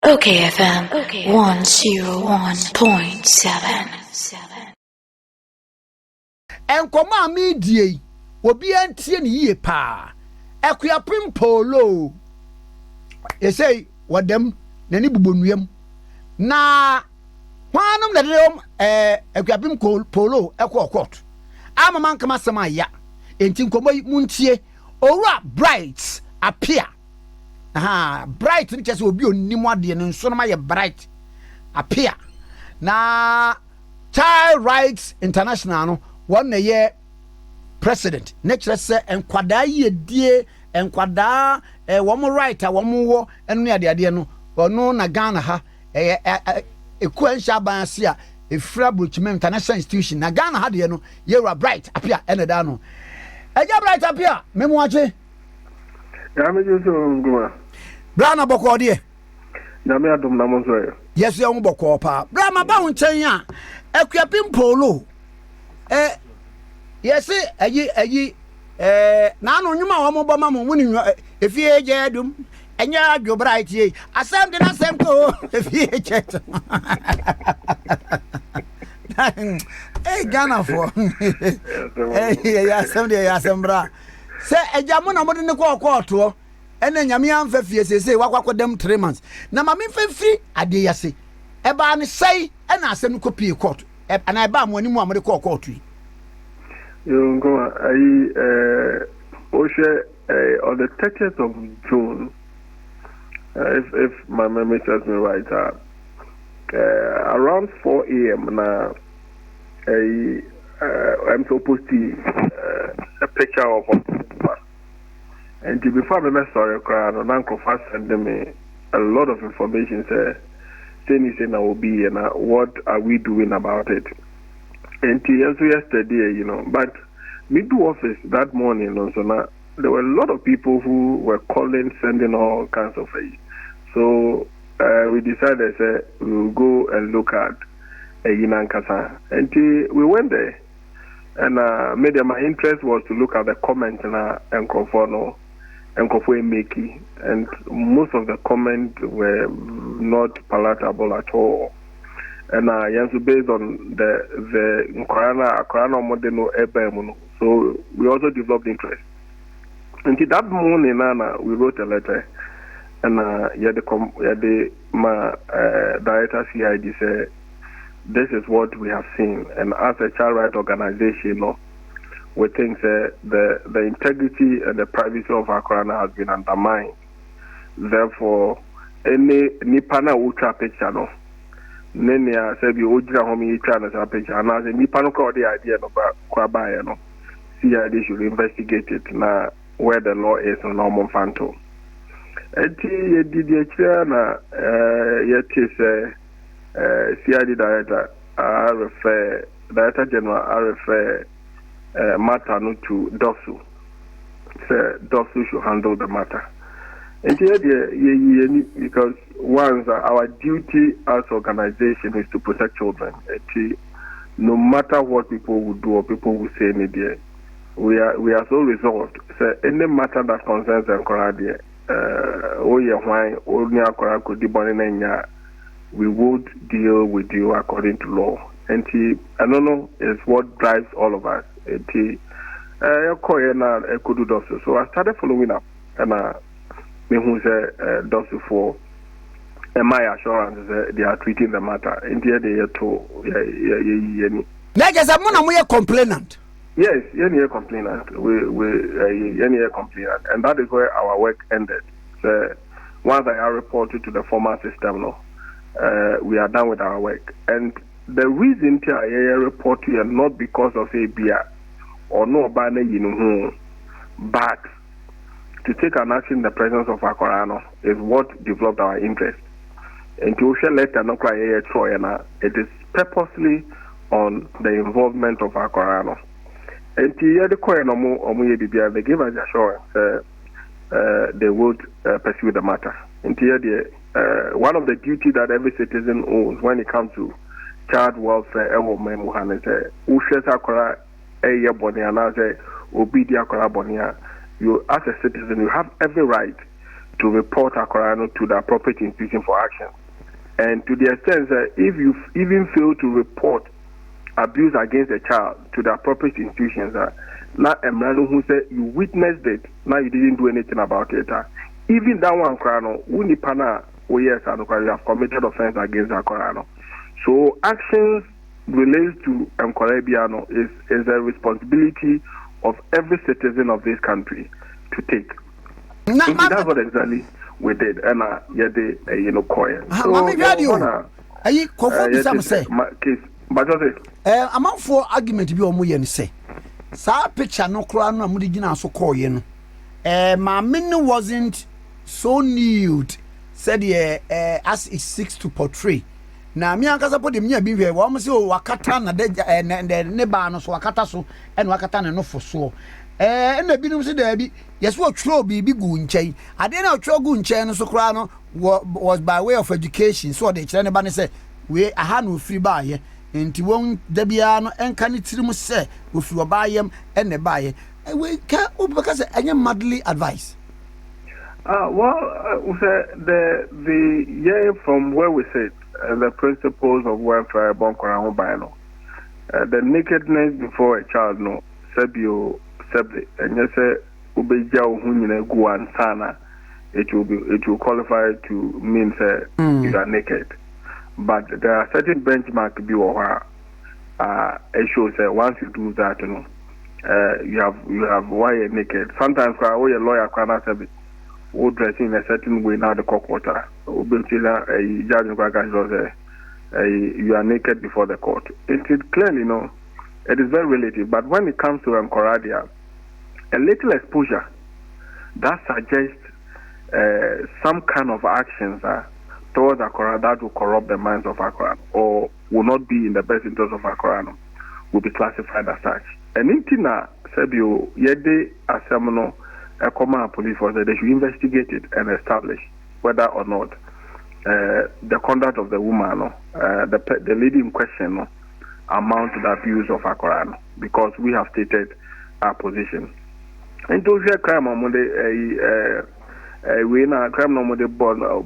OKFM 101.7. Enkoma media obi antie ne yie pa. Akuapem Poloo. Say wadam nani bubonuam. Na hwanum na dem Akuapem Poloo ekọ court. Ama man kama sama ya. Enti nkomo muntie owura bright Appiah. Bright ni chese obi onimu ade ne nso no ma ye bright Appiah na Child Rights International no one na ye president ne kire se enkwada ye die enkwada wo right a wo wo enu ade no ono na Ghana ha ekuansha banse a efra Brochman International Institution na Ghana ha de no ye bright Appiah ene da no eja bright Appiah memu ache ya me just nguma Brana boko de na me adom na mo so ye yes ye boko pa brama ba wonchen a Akuapem Poloo yes ayi na anu nwuma wo mo boma mo woni efie eje adum enya adwo bright ye asem de na sem ko efie chet Ghana for ya asem de ya asem bra se eja mo na mo de ne ko to ene nyame amfa fie sese wakwakodam 3 months na ma memfa firi ade yase eba ne sei ena asem ko pie court ana eba mo ani mu amode ko court yi you go on the 30th of June if my memory serves me right around 4 a.m. na I'm supposed to a picture of and before I met sorry, Uncle Fast sent me a lot of information. Saying I will be and what are we doing about it? And yesterday, but mid office that morning, also there were a lot of people who were calling, sending all kinds of things. So we decided we will go and look at Yinankasa. And we went there, and my interest was to look at the comments and conform. And most of the comments were not palatable at all. And based on the Korana Modeno Ebem, so we also developed interest. Until that morning, we wrote a letter, and my director CID said, "This is what we have seen, and as a child rights organization, we think that the integrity and the privacy of our Korana has been undermined. Therefore, any Nipana ultra picture, no, Nenia said you would home a picture, and as a Nipano called the idea of Kwabaya, no, CID should investigate it now where the law is on normal phantom. And did the chair, yet is CID director, I refer, Director General, I refer. Matter no to Dosu. Say Dosu should handle the matter. And here, because once our duty as organization is to protect children. No matter what people will do or people will say, we are so resolved. Say any matter that concerns them, we would deal with you according to law. And I don't know is what drives all of us. So I started following up, and me who say Dosu for my assurance they are treating the matter. In the day to we complainant. Yes, you're complainant. We complainant, and that is where our work ended. So once I reported to the former system, we are done with our work. And the reason I report to you not because of Appiah or no banner, but to take an action in the presence of our Korano is what developed our interest. And to share letter no cry it is purposely on the involvement of our Korano. And to the Korano they give us assurance they would pursue the matter. And one of the duties that every citizen owns when it comes to child welfare, you as a citizen, you have every right to report Akorano to the appropriate institution for action. And to the extent that if you even fail to report abuse against a child to the appropriate institutions, now Emrano who said you witnessed it, now you didn't do anything about it. Even that one, Korano, Unipana, oh yes, you have committed offense against Akorano. So actions related to Mkorebiano is a responsibility of every citizen of this country to take. That's what exactly we did, and quiet. I'm out for argument to be on me and say, Sa picture no crown, no Mudigina so call you. My min wasn't so nude, said as it seeks to portray. Now, me and Casapot, me be here, one must Wakatan and the Nebanos, Wakataso, and Wakatan no for so. And the Binus Derby, yes, what true be good chain. I didn't know true good chain, so Crano was by way of education. So the Chinabani said, we a hand with free buy, and to one Debiano and can it say, with your buy him and the buyer. We can't because any madly advice. The year from where we sit, the principles of welfare, Bonkora Bino, the nakedness before a child, no, Sebio. And you say Ubeja Hunine Guan Sana, it will qualify to mean you are naked. But there are certain benchmark be it shows that once you do that, you have why you're naked. Sometimes a lawyer can say dressing in a certain way now the court water. A judge you are naked before the court. It is clearly it is very relative, but when it comes to Ankoradia, a little exposure that suggests some kind of actions towards Akora that will corrupt the minds of Akora or will not be in the best interest of Akora will be classified as such. And in Tina, Sebio, Yede Asemono, a command police force, they should investigate it and establish whether or not the conduct of the woman, the lady in question, amount to the abuse of Akora, because we have stated our position. And those are crime on Monday, we na crime no Monday born, the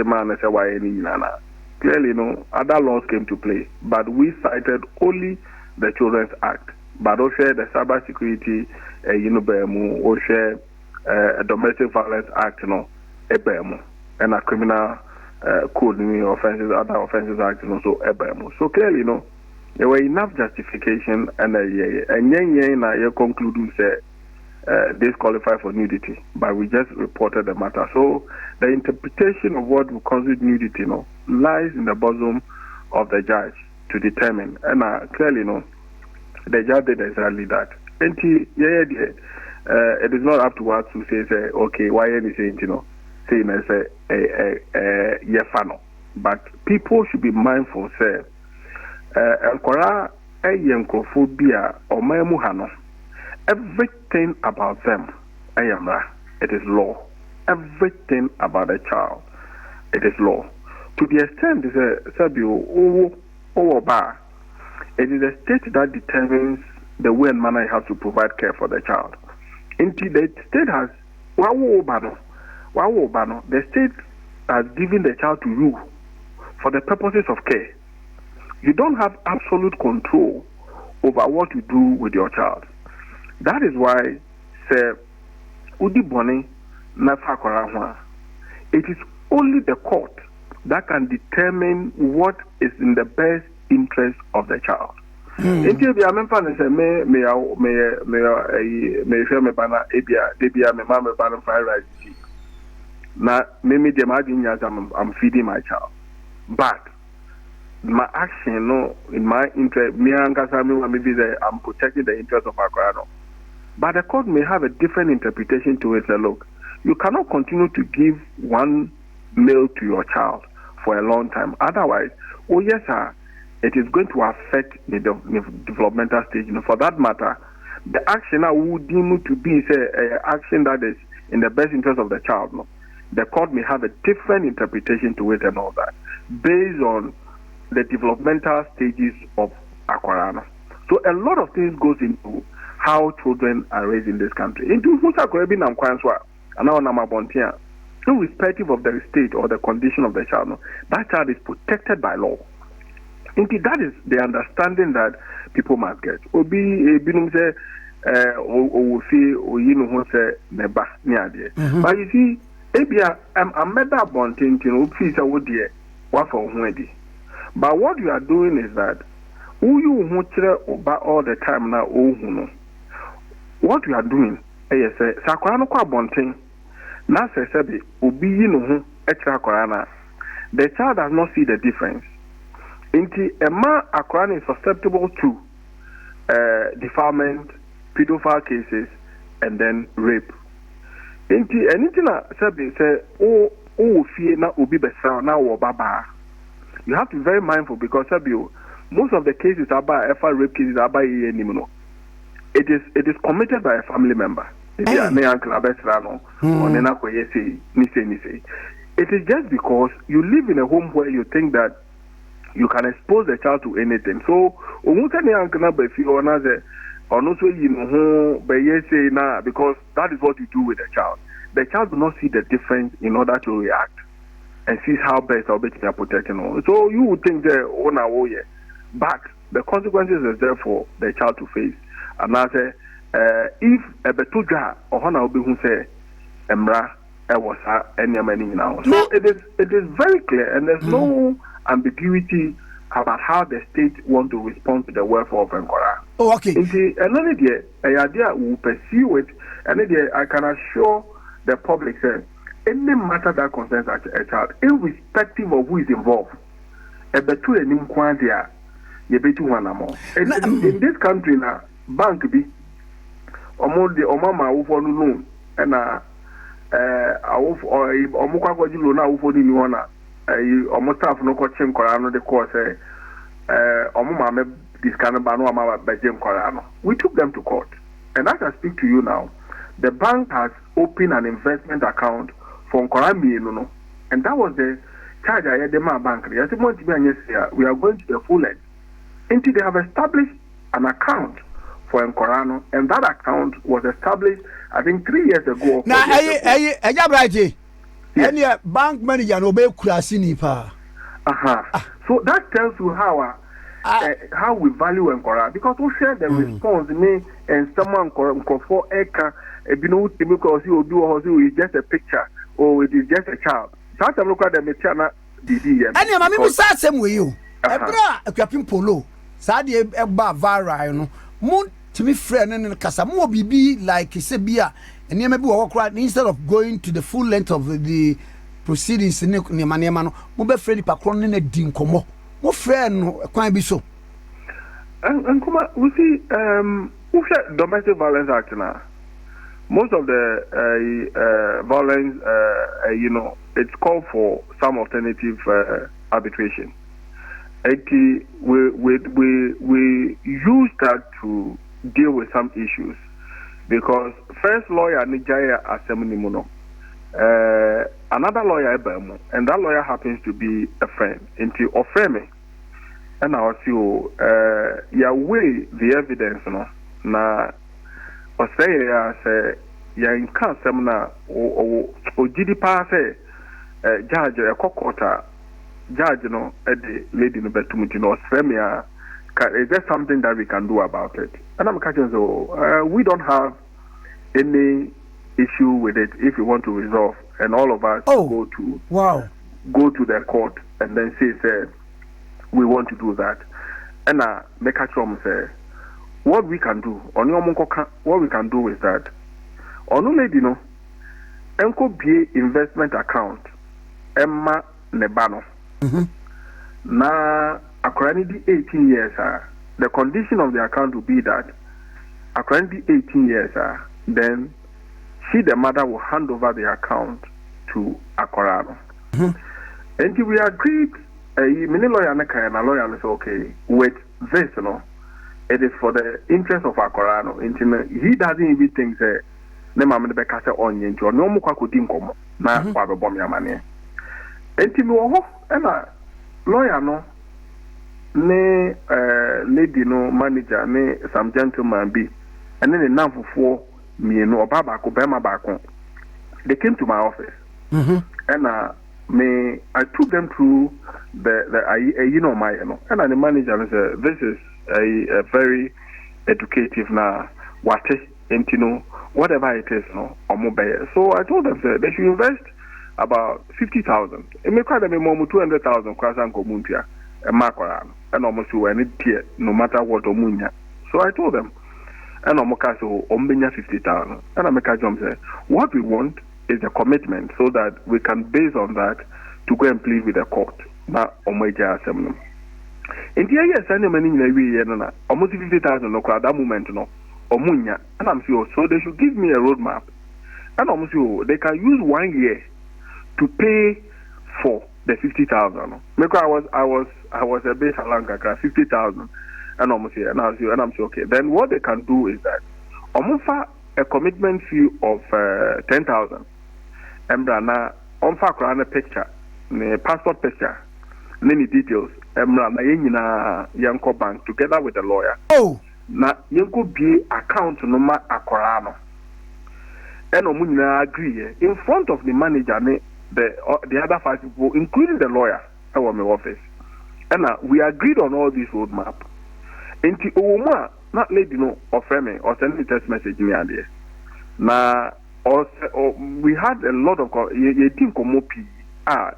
man is a why any clearly, other laws came to play, but we cited only the Children's Act, but also the Cyber Security, or share a Domestic Violence Act, and a criminal code, offenses, other offenses act, so so clearly, there were enough justification, and you conclude say this qualify for nudity, but we just reported the matter. So the interpretation of what will constitute nudity, lies in the bosom of the judge to determine, and clearly, the judge did exactly that. And it is not up to us to say okay, why anything, saying yefano, but people should be mindful, say. Enkora eyenkophobia or memuhano. Everything about them, it is law. Everything about a child, it is law. To the extent is a sabio or it is the state that determines the way and manner it has to provide care for the child. Until the state has the state has given the child to you for the purposes of care. You don't have absolute control over what you do with your child. That is why, say, Udiboni Nafakorahwa, it is only the court that can determine what is in the best interest of the child. Until the American say, may share me banner, Abia, my mama banner fried rice. Now, maybe the imagine I'm feeding my child, but my action, in my interest, I'm protecting the interest of Akorano. But the court may have a different interpretation to it. Look, you cannot continue to give one meal to your child for a long time. Otherwise, oh yes, sir, it is going to affect the developmental stage. For that matter, the action I would deem to be an action that is in the best interest of the child. The court may have a different interpretation to it and all that, based on the developmental stages of Akwarana. So a lot of things goes into how children are raised in this country. Into Musa Korebi Namkwanswa, and now I'm abontia. Irrespective of the state or the condition of the child, no, that child is protected by law. Indeed, that is the understanding that people must get. Obi binum say o fi o yinu ho say neba ni ade. But you see, ebia I'm made up on thinking o fi say wo de wa for ho adi. But what you are doing is that who you ho kire oba all the time na o hu no. What you are doing yes say sakwara no kwa bonten na say be obi yinu ho e kire akwara na the child does not see the difference. Inti Emma Akran is susceptible to defilement, pedophile cases, and then rape. Inti anything say oh fear na ubi besa na wo baba. You have to be very mindful because most of the cases about rape cases about it is committed by a family member. It is just because you live in a home where you think that you can expose the child to anything. So, because that is what you do with the child. The child will not see the difference in order to react and sees how best or better protecting. So you would think that but the consequences is there for the child to face. And I say, if a betuja or hana will be who say emra was any now. So it is very clear, and there's no ambiguity about how the state want to respond to the welfare of Nkora. Oh, okay. Another day, idea will pursue it, and I can assure the public that any matter that concerns a child, irrespective of who is involved, in this country now, bank be omama for loan and almost staff no coaching Corano the course this kind of Corano. We took them to court. And as I speak to you now, the bank has opened an investment account for Corami, and that was the charge I had the bank. I said, we are going to the full end. Until they have established an account for Nkorano, and that account was established, I think, 3 years ago. Now, any bank manager no be kurasini pa. So that tells you how we value Nkora, because we share the response me and someone for eka because you do is just a picture or it is just a child. So I look at the mechana DD. And your mammy was that same way you. Akuapem Poloo. Sadi eba vara no. Moon to me friend and kasa mo bibi like Sebia. And instead of going to the full length of the proceedings in Maniamano, Mube Freddy Pacron in a dinkomo. Mo friend can't be so. And come we see domestic violence act now. Most of the violence, it's called for some alternative arbitration. We use that to deal with some issues. Because first lawyer Nijaya Asemnimuno, another lawyer Ebemu, and that lawyer happens to be a friend into Ofreme. And I was you weigh the evidence na or say ya in seminar or GD pass judge a cockota judge the lady no betumiti no Ofreme. Is there something that we can do about it? And I'm catching we don't have any issue with it if you want to resolve, and all of us go to the court and then say we want to do that. And make a say what we can do what we can do is that lady enko be investment account Emma Nebano na currently 18 years, the condition of the account will be that currently 18 years, then she, the mother, will hand over the account to Akorano. And we agreed, many lawyer and a lawyer is okay with this, it is for the interest of Akorano. He doesn't even think that the mama the bekasa onion to no more dinkomo na wabom ya money. And a lawyer no. Ne lady no manager ne some gentleman be and then the number for me no baba ko bema ba ko they came to my office, and I took them through and the manager said, this is a very educative now, what is, and whatever it is, So I told them they should invest about 50,000. It may quite be more 200,000 cross and Comuntia, and Makoran, and almost to any tier, no matter what Omunya. So I told them, and Omokaso, Ombenya 50,000. And Amekajom said, what we want is a commitment so that we can base on that to go and plead with the court. Now, Omeja Assembly. In the year, sending many in a year, almost 50,000 no crowd that moment, no, Omunya, and I'm sure, so they should give me a roadmap. And almost sure they can use 1 year to pay for the 50,000. Because I was a bit along 50,000, and almost here, and I'm sure, okay. Then what they can do is that offer a commitment fee of 10,000. And now, on a picture, the passport picture, many details. Na Yanko Bank together with the lawyer. Oh, na Yanko be account number Akorano. And Omuna agree in front of the manager, the other 5 people, including the lawyer, our office. And we agreed on all this roadmap. Inti Oma, not lady no offer me or send me text message me there. Na we had a lot of you think Omopi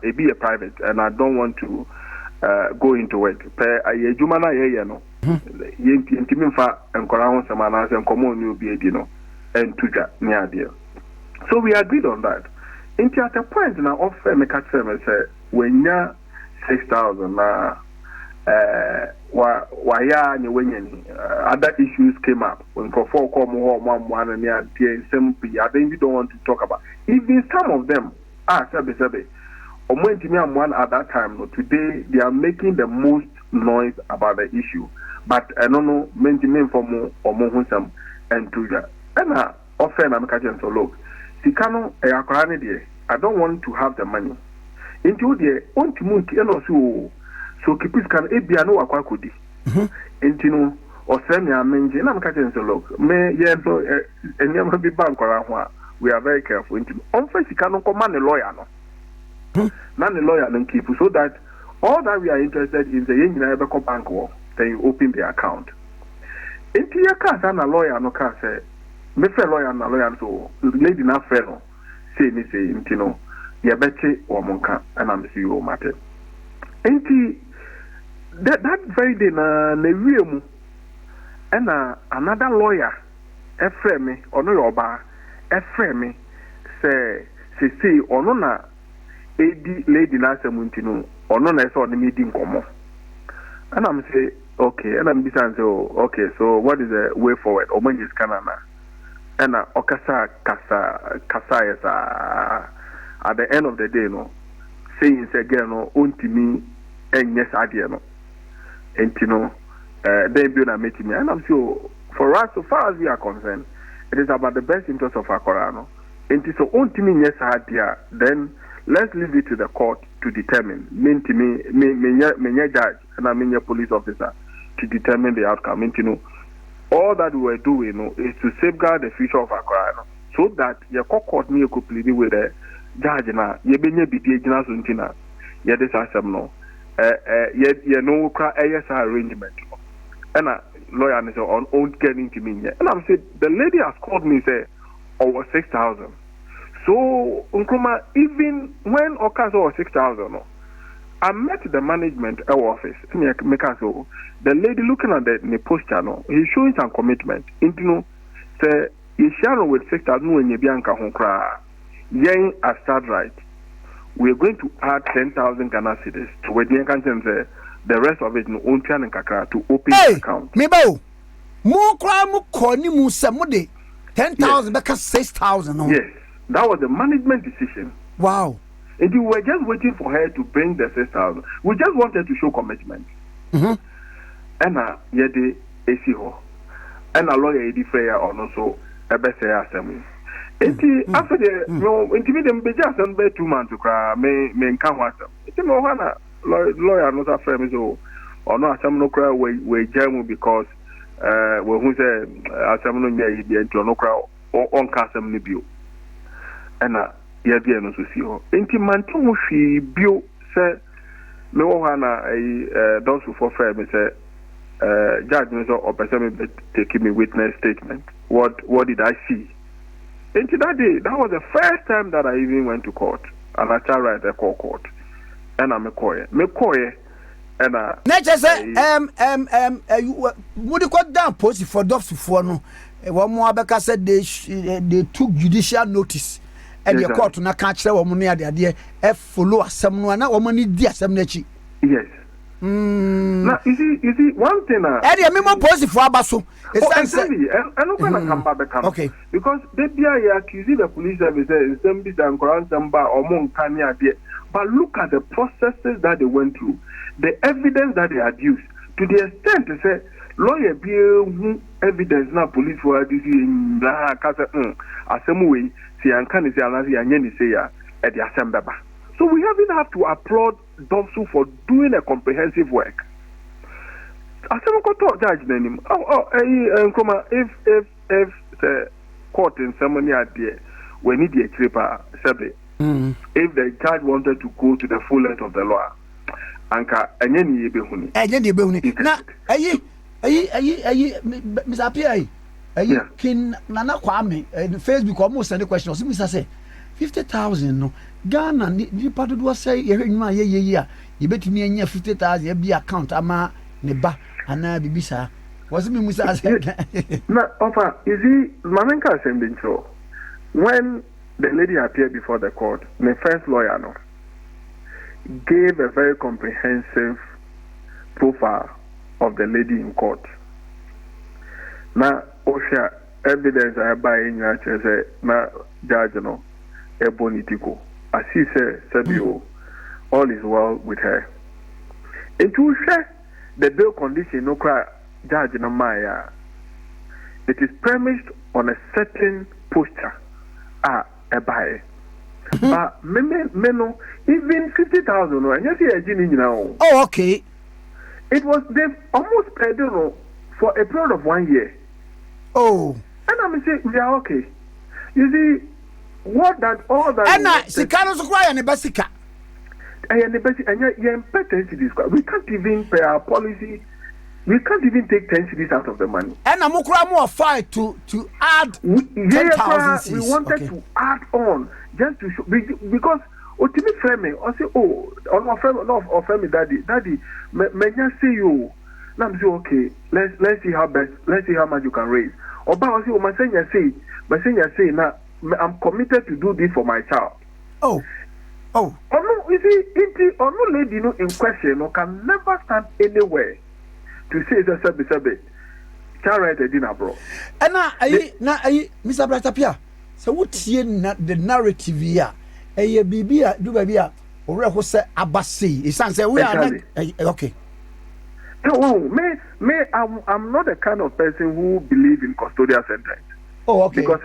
it be a private, and I don't want to go into it. Per Jumana no. Yintimfa and Koran Samanas and Common New Biedino and Tuja near dear. So we agreed on that. Into at a point now offer me catch them and say when ya 6,000 other issues came up when Crawford come home one and near simply I think we don't want to talk about even some of them Sabe one at that time. No, today they are making the most noise about the issue, but I don't know maintain for more or more and Tuja. And often I'm catching so look. Sikano I don't want to have the money. Into the Ontimunti and also so keep it can be no aquakudi. Into or send me a mention. I'm catching so look. May and never be bank or we are very careful. Into on first Sikano command a lawyer. No. Not the lawyer and keep so that all that we are interested in the United Bank war, then you open the account. Into your case, and a lawyer no can say, me fair lawyer and a lawyer so lady na fellow say me say intino, ya betche or monka and I'm see you matter. Into that very day na real and another lawyer, a friend me or no your bar, a friend me say or no na. Lady Nasa Muntino, or no, I saw the meeting come off. And I'm say, okay, and I'm saying, okay, so what is the way forward? Oman is Canana. And Okasa Kasa at the end of the day, no, saying again, no, unti me, and yes, I did no. And you know, they be na meeting me. And I'm sure, for us, so far as we are concerned, it is about the best interest of our Korano. And so, unti me, yes, I did, then. Let's leave it to the court to determine. Me judge and I mean your police officer to determine the outcome. All that we were doing is to safeguard the future of Accra, so that your court me could plead with the judge na ye benye bidie gina so ntina ye this asem no ye no kra arrangement and a lawyer is on own getting to me and I'm said the lady has called me say over 6,000. So, Unkuma, even when Okaso was 6,000, I met the management office. The lady looking at the posture, he's showing some commitment. Say, you share with 6,000 when you bianca honkra. Yang as start right. We're going to add 10,000 Ghana cedis to where the rest of it no untian and kakra to open the account. Mebo, more crime, more corny, more 10,000 because 6,000. Yes. That was the management decision. Wow. And we were just waiting for her to bring the 6,000. We just wanted to show commitment. And yede AC ho. And a lawyer Eddie Fair or no so a best assembly. And after the no intimidate be just and be 2 months to cry may come once. It's no one lawyer not a friend so or no some no cry we jam because who say assembly no cry or on custom nibu. ena ya dia no so si ho enti manto mo hwi bio se me wo na don't for fair me say judge me so person me take me witness statement what did I see enti that day that was the first time that I even went to court and I tried right at court and me koye and nature say would you down post for dogs for no one more because said they took judicial notice and the court na catch them woman near the idea follow someone na woman need dia some nechi yes now you see one thing and memo post for abaso exactly and no gonna come back okay because they be accusing the police service some be and crown samba or mon can but look at the processes that they went through the evidence that they had used to the extent to say lawyer be evidence na police for this in la kasa asem see and can say anasi anyeni say ya at the assembly. So we have to applaud Domsu for doing a comprehensive work. Asem ko to judge nanim if the court in ceremony are there we need the tripa sabe if the judge wanted to go to the full length of the law anka anyeni ebehuni na Mr. Appiah kin nana kwame Facebook almost send a question so Mr. say 50,000 no Ghana ni part do say ehwenwa ye you betumi anya 50,000 be account ama ne ba ana bibisa was me Mr. say na offer is he mamenka assembly show when the lady appeared before the court my first lawyer no gave a very comprehensive profile of the lady in court. Now, Osha evidence I buy in your church, na judge no, a bonitico. As he said, Sabio, all is well with her. And to share the bail condition, no cry, judge no Maya. It is premised on a certain posture, a buy. But no, even 50,000, and you see a genie now. Oh, okay. It was they've almost paid for a period of 1 year. Oh. And I'm saying we are okay. You see what that all that and Sikano Squire and Basika. And you're impatient to this. We can't even pay our policy. We can't even take 10 cities out of the money. And I'm more fight to add 10,000. We wanted to add on just to show because Otimi Frame or say or me daddy may say you now I'm say okay let's see how much you can raise or say say now I'm committed to do this for my child. Oh no you see no lady in question can never stand anywhere to say the child right a dinner bro and now Mr. Appiah so what's the narrative here bibia do babia ore ho se abase isan say we are okay no I'm not the kind of person who believe in custodial sentence. Oh okay because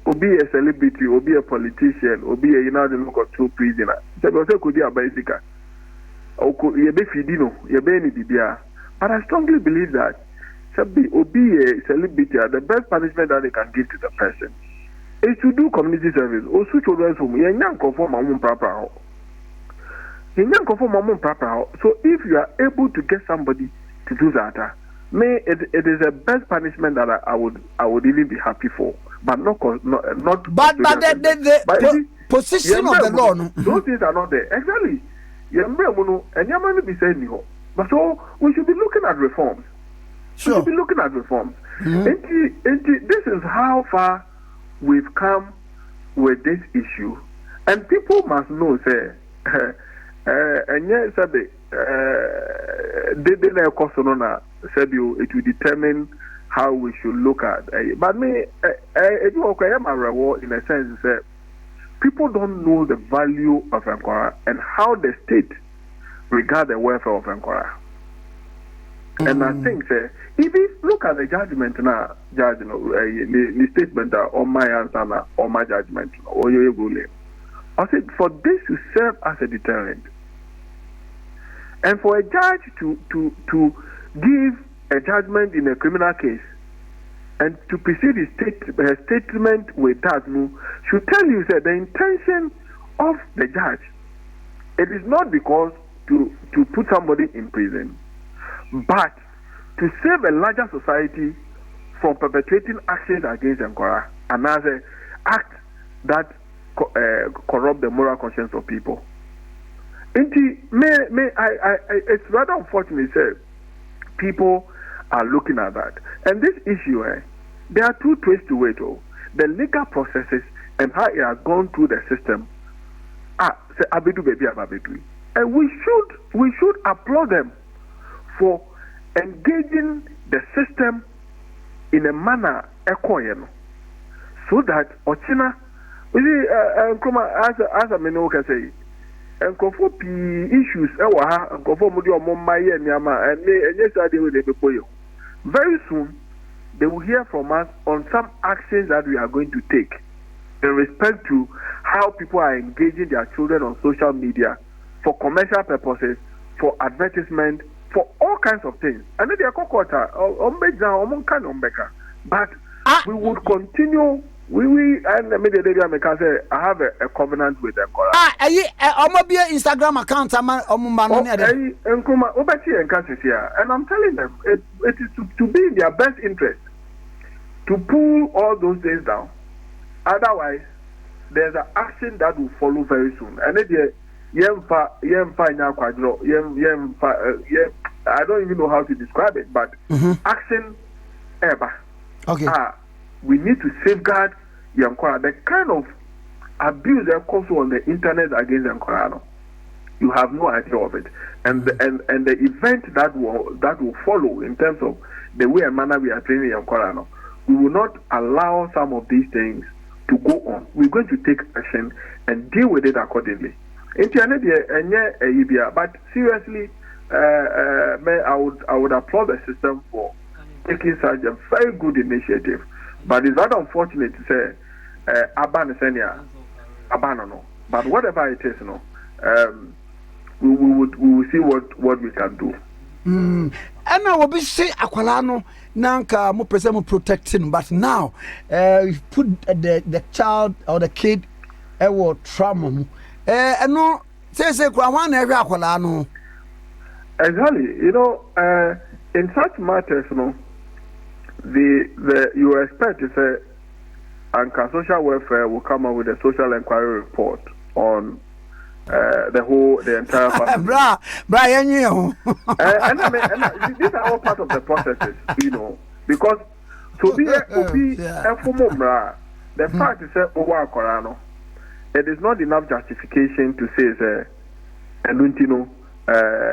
obi a celebrity obi a politician obi a local two prisoner say could be a basic ye be fidino ye be ni bibia but I strongly believe that obi a celebrity the best punishment that they can give to the person is to do community service. Also, children's home. You can't conform my own proper. So, if you are able to get somebody to do that, it is the best punishment that I would even be happy for. But not. But the position of the law. Those things are not there. Exactly. And your money be saying but so we should be looking at reforms. Sure. We should be looking at reforms. This is how far we've come with this issue, and people must know say and yes they didn't cost on it will determine how we should look at but me in a sense that people don't know the value of Ankara and how the state regard the welfare of Ankara. And I think if you look at the judgment now, judge, the statement on my answer or my judgment or your ruling, I said for this to serve as a deterrent, and for a judge to give a judgment in a criminal case and to precede her statement with that, should tell you that the intention of the judge, it is not because to put somebody in prison, but to save a larger society from perpetrating actions against Nkora, another act that corrupt the moral conscience of people. It's rather unfortunate that people are looking at that. And this issue, there are two twists to it. The legal processes and how it has gone through the system. And we should applaud them for engaging the system in a manner so that Ochina, as a menu can say, and for issues, and for very soon they will hear from us on some actions that we are going to take in respect to how people are engaging their children on social media for commercial purposes, for advertisement, for all kinds of things. And then they are but we would continue. We and immediately I have a covenant with them. Instagram account. And I'm telling them it is to be in their best interest to pull all those things down. Otherwise, there's an action that will follow very soon. And then I don't even know how to describe it, but action ever. Okay. We need to safeguard Yankora. The kind of abuse that comes on the internet against Yankora, you have no idea of it. And the event that will follow in terms of the way and manner we are training Yankora, we will not allow some of these things to go on. We're going to take action and deal with it accordingly. But seriously, I would applaud the system for taking such a very good initiative. But it's rather unfortunate to say Abanono. But whatever it is, we will see what we can do. And I will be say Aqualano Nanka mo present protecting, but now you put the child or the kid trauma. And no say one area Aqualano. Exactly, in such matters, you expect to say, and social welfare will come up with a social inquiry report on the entire family. Brian, and these are all part of the processes, because to be the fact is that over Korano, it is not enough justification to say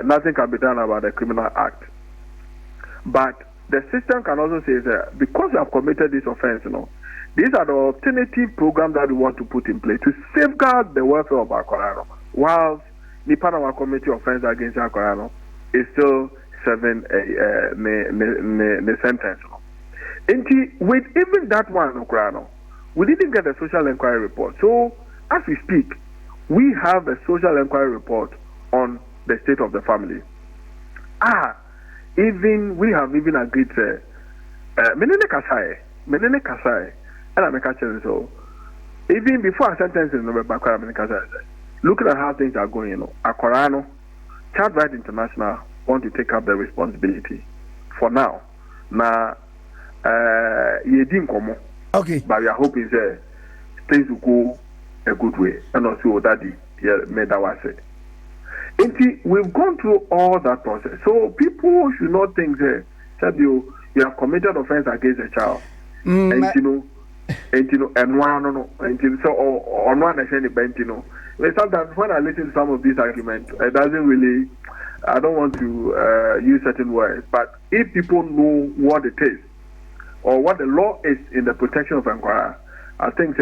nothing can be done about the criminal act. But the system can also say that because you have committed this offense, these are the alternative programs that we want to put in place to safeguard the welfare of Akorano, whilst the Panama Committee offense against Akorano is still serving the sentence. With even that one, Akorano, we didn't get a social inquiry report. So, as we speak, we have a social inquiry report on the state of the family. We have even agreed to Menene Kasai, and I'm a catcher. So even before a sentence in November, looking at how things are going, Akorano, Child Rights International want to take up the responsibility for now. Now, okay, but we are hoping that things will go a good way, and also that made our say. We've gone through all that process, so people should not think that you have committed offense against a child, and sometimes when I listen to some of these arguments, it doesn't really. I don't want to use certain words, but if people know what it is or what the law is in the protection of Ankara, I think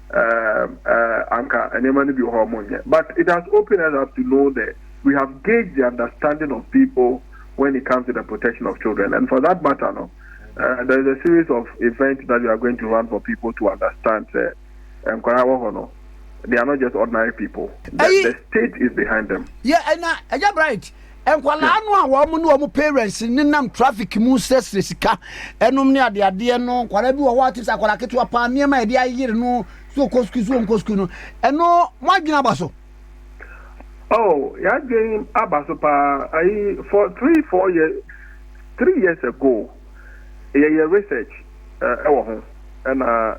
Anka and be hormone. But it has opened us up to know that we have gauged the understanding of people when it comes to the protection of children. And for that matter, there is a series of events that we are going to run for people to understand Ankara. They are not just ordinary people. The state is behind them. Yeah, and right. enkwala no a wo mu no wo parents ni nam traffic mu sesre sika enum ne ade no kwala bi wo what is akwala keto pa niam e de ayire no so kosku no eno mo adwina baso. Oh, yeah, game Abasupa. For 3 years ago, research, and my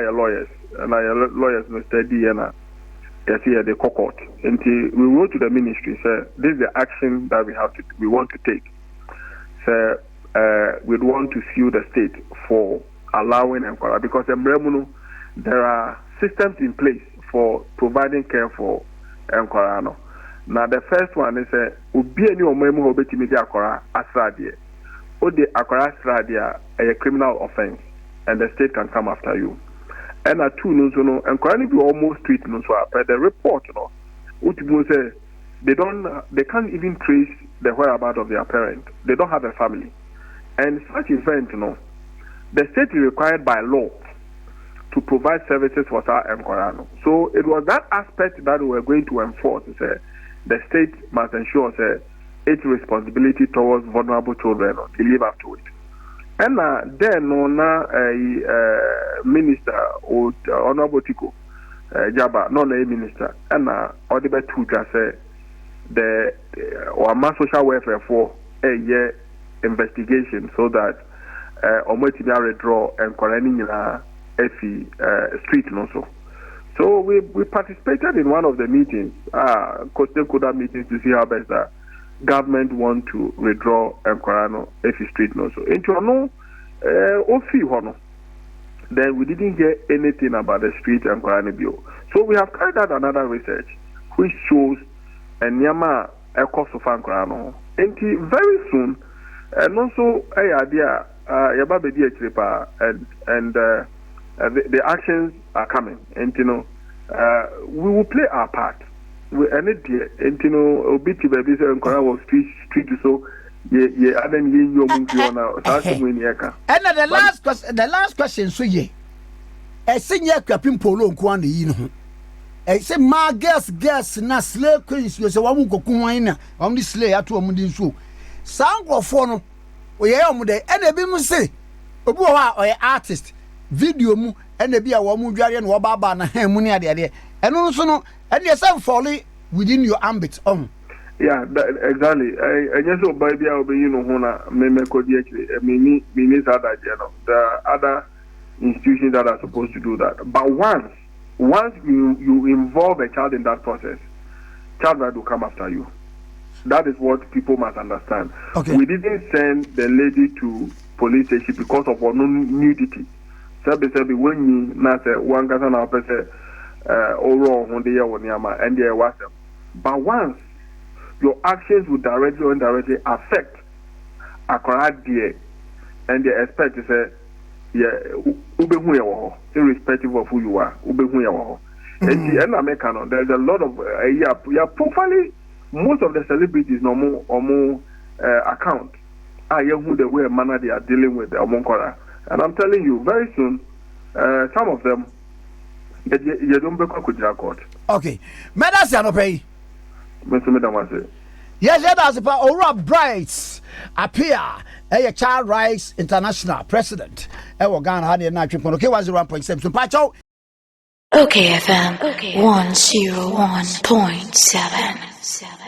lawyers, and lawyers no study and the court. And we wrote to the ministry, say this is the action that we want to take. So we'd want to sue the state for allowing Enkwara because there are systems in place for providing care for Enkwara. Now the first one is obi any omemu obetimi di akora asradie. O de akora asradie a criminal offense and the state can come after you. And a two no so no Enkwara ni be almost street no so per the report no. Utibu say they can't even trace the whereabouts of their parent. They don't have a family. And such event the state is required by law to provide services for our Enkwara. So it was that aspect that we were going to enforce. Say, the state must ensure its responsibility towards vulnerable children to live up to it. And then minister or Honorable Tiko Jaba, not a minister, and Audible Tuja say the social welfare for a year investigation so that Omotinia withdraw and Koranina street also. So we participated in one of the meetings, Koda meetings to see how best the government want to withdraw Enkorano Efi Street also. Into then we didn't hear anything about the street Enkorano Bio. So we have carried out another research which shows Nyama Eko Sofa Enkorano. And very soon, and also idea Yababedi Ekripa and the actions are coming, and we will play our part. We and obiti baby say Enkwara was street so aden ye movie on and the last question so ye senior Akuapem Poloo nko na yi no say ma girls na slave queens you say wa mu kokun wan na am di slave ato am di nso sankrofo no oye am de and ebi mu say obi wo ha oye artist video mu ene bia wo mu dware na wo baba na han mu ne ade eno nso no ene say fall within your ambit yeah exactly I just so by bia obi you know ho na me kodi akire me sada je no the other institutions that are supposed to do that, but once you involve a child in that process, child right will come after you. That is what people must understand. Okay. We didn't send the lady to police station because of her nudity. When you not one person now person and there was them. But once your actions will directly or indirectly affect a correct dear, and they expect to say, irrespective of who you are, and the American, there's a lot of profiling most of the celebrities no more account. Who the way manner they are dealing with the Omonkora. And I'm telling you, very soon, some of them, you don't be court. Okay. Medas Yanopay. Mr. Yes, that's about Aura Brights, Appiah, a Child Rights International President. Ghana had a night okay, was 1.7. So, Pacho. OKFM 101.7.